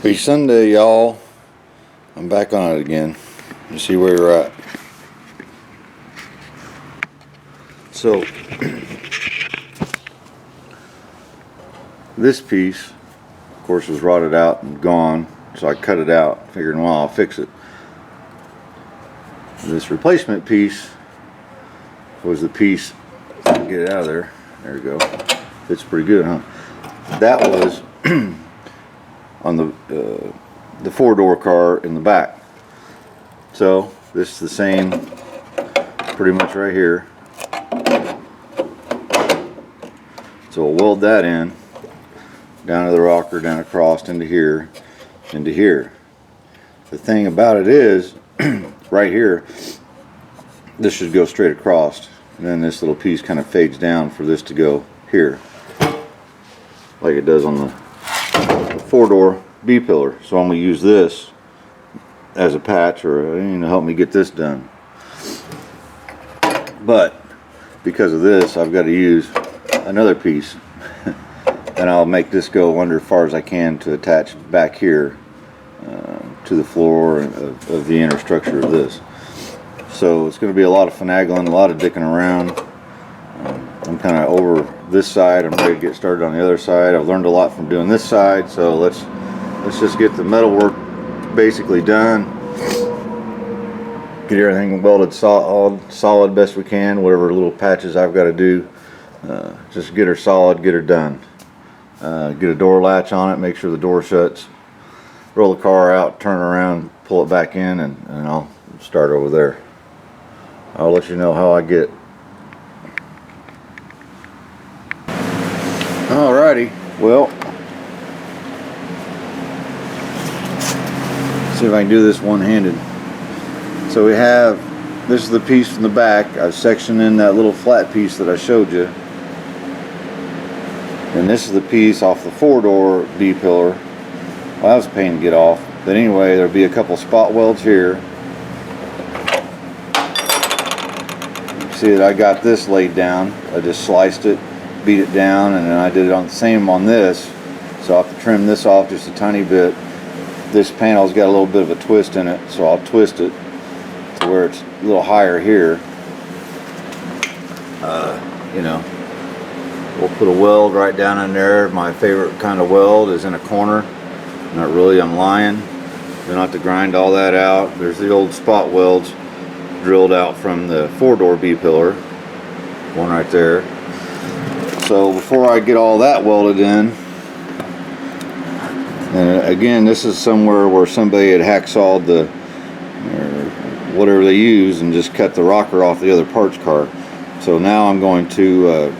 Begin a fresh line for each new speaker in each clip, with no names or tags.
Happy Sunday, y'all. I'm back on it again. You see where you're at. So, this piece, of course, was rotted out and gone. So I cut it out, figuring, well, I'll fix it. This replacement piece was the piece, get it out of there. There we go. Fits pretty good, huh? That was on the four-door car in the back. So this is the same, pretty much right here. So we'll weld that in, down to the rocker, down across, into here, into here. The thing about it is, right here, this should go straight across, and then this little piece kind of fades down for this to go here, like it does on the four-door B-pillar. So I'm going to use this as a patch, or to help me get this done. But because of this, I've got to use another piece, and I'll make this go under as far as I can to attach back here to the floor of the inner structure of this. So it's going to be a lot of finagling, a lot of dicking around. I'm kind of over this side. I'm ready to get started on the other side. I've learned a lot from doing this side, so let's just get the metal work basically done. Get everything welded solid best we can. Whatever little patches I've got to do, just get her solid, get her done. Get a door latch on it, make sure the door shuts. Roll the car out, turn around, pull it back in, and I'll start over there. I'll let you know how I get. Alrighty, well, see if I can do this one-handed. So we have, this is the piece from the back. I've sectioned in that little flat piece that I showed you. And this is the piece off the four-door B-pillar. Well, that was a pain to get off. But anyway, there'll be a couple spot welds here. You see that I got this laid down. I just sliced it, beat it down, and then I did it on the same on this. So I'll have to trim this off just a tiny bit. This panel's got a little bit of a twist in it, so I'll twist it to where it's a little higher here. We'll put a weld right down in there. My favorite kind of weld is in a corner. Not really, I'm lying. Don't have to grind all that out. There's the old spot welds drilled out from the four-door B-pillar. One right there. So before I get all that welded in, and again, this is somewhere where somebody had hacksawed the, or whatever they use, and just cut the rocker off the other parts car. So now I'm going to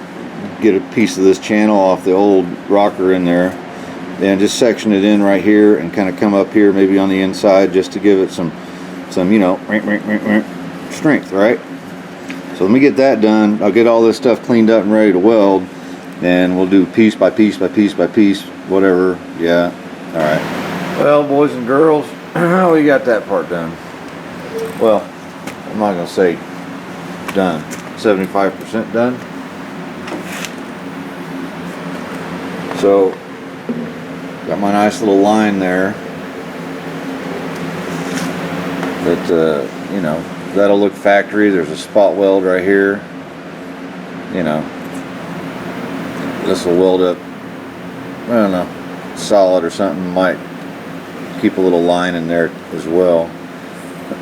get a piece of this channel off the old rocker in there, and just section it in right here, and kind of come up here, maybe on the inside, just to give it some strength, right? So let me get that done. I'll get all this stuff cleaned up and ready to weld, and we'll do piece by piece by piece by piece, whatever. Yeah. All right. Well, boys and girls, we got that part done. Well, I'm not gonna say done. 75% done. So got my nice little line there. That that'll look factory. There's a spot weld right here. This will weld up, I don't know, solid or something. Might keep a little line in there as well.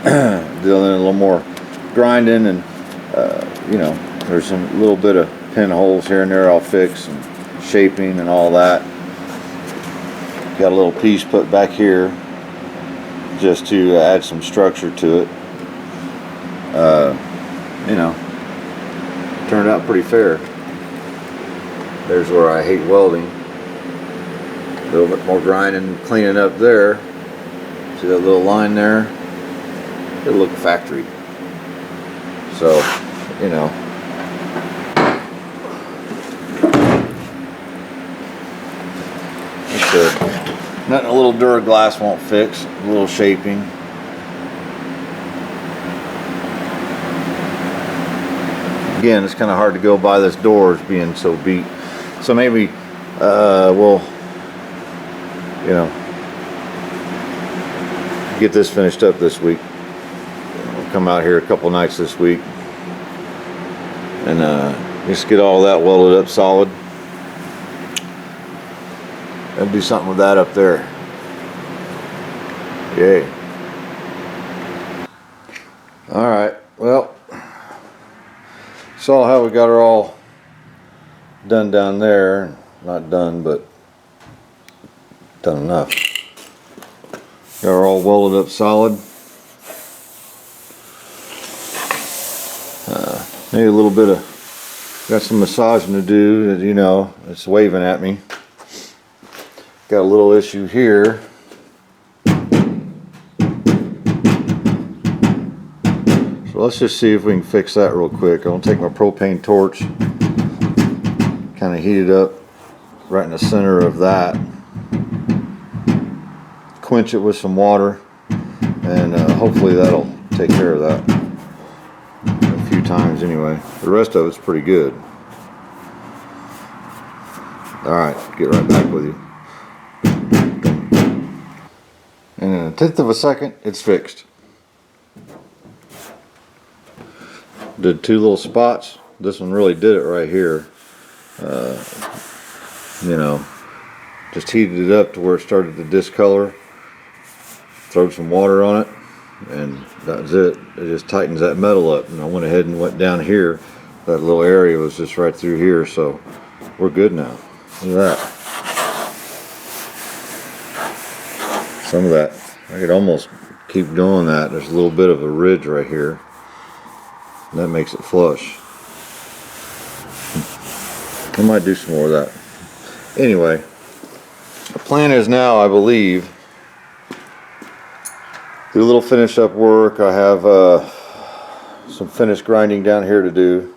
Doing a little more grinding, and there's some little bit of pinholes here and there I'll fix, and shaping and all that. Got a little piece put back here just to add some structure to it. Turned out pretty fair. There's where I hate welding. A little bit more grinding, cleaning up there. See that little line there? It'll look factory. So, nothing a little Duraglass won't fix. A little shaping. Again, it's kind of hard to go by this door as being so beat. So maybe we'll get this finished up this week. I'll come out here a couple nights this week and just get all that welded up solid and do something with that up there. Yay. Alright, well, saw how we got her all done down there. Not done, but done enough. Got her all welded up solid. Maybe a little bit of, got some massaging to do, as you know, it's waving at me. Got a little issue here. So let's just see if we can fix that real quick. I'm gonna take my propane torch, kind of heat it up right in the center of that, quench it with some water, and hopefully that'll take care of that a few times anyway. The rest of it's pretty good. Alright, get right back with you. And in a tenth of a second, it's fixed. Did two little spots. This one really did it right here. You know, just heated it up to where it started to discolor. Throwed some water on it, and that's it. It just tightens that metal up. And I went ahead and went down here. That little area was just right through here, so we're good now. Look at that. Some of that, I could almost keep doing that. There's a little bit of a ridge right here. And that makes it flush. I might do some more of that. Anyway, the plan is now, I believe, do a little finish up work. I have some finished grinding down here to do.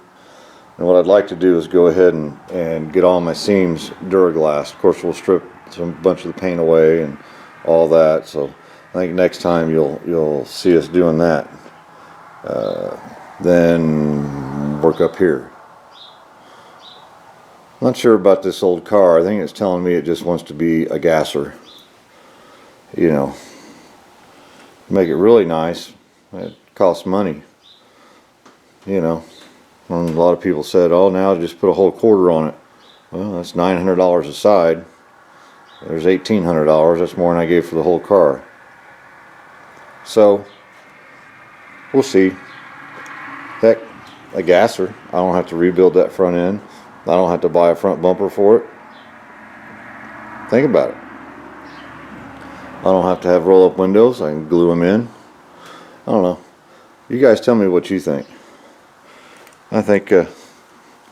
And what I'd like to do is go ahead and get all my seams Duraglass. Of course, we'll strip a bunch of the paint away and all that. So I think next time you'll see us doing that. Then work up here. Not sure about this old car. I think it's telling me it just wants to be a gasser. You know, make it really nice. It costs money. You know, and a lot of people said, "Oh, now just put a whole quarter on it." Well, that's $900 a side. There's $1,800. That's more than I gave for the whole car. So we'll see. Heck, a gasser. I don't have to rebuild that front end. I don't have to buy a front bumper for it. Think about it. I don't have to have roll-up windows. I can glue them in. I don't know. You guys tell me what you think. I think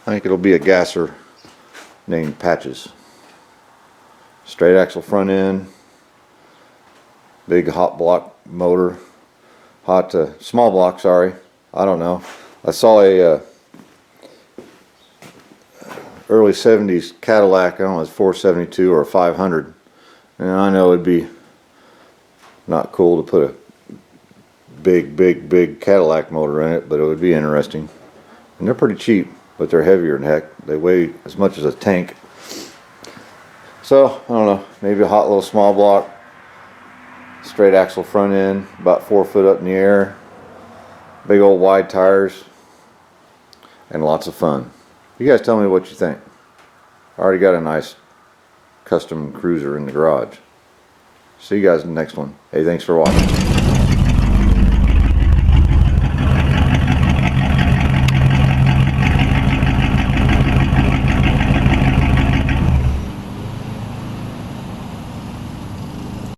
it'll be a gasser named Patches. Straight axle front end. Big hot block motor. Small block, sorry. I don't know. I saw a early 70s Cadillac, I don't know, it's 472 or 500. And I know it'd be not cool to put a big Cadillac motor in it, but it would be interesting. And they're pretty cheap, but they're heavier than heck. They weigh as much as a tank. So, I don't know, maybe a hot little small block, straight axle front end, about 4 foot up in the air, big old wide tires, and lots of fun. You guys tell me what you think. I already got a nice custom cruiser in the garage. See you guys in the next one. Hey, thanks for watching.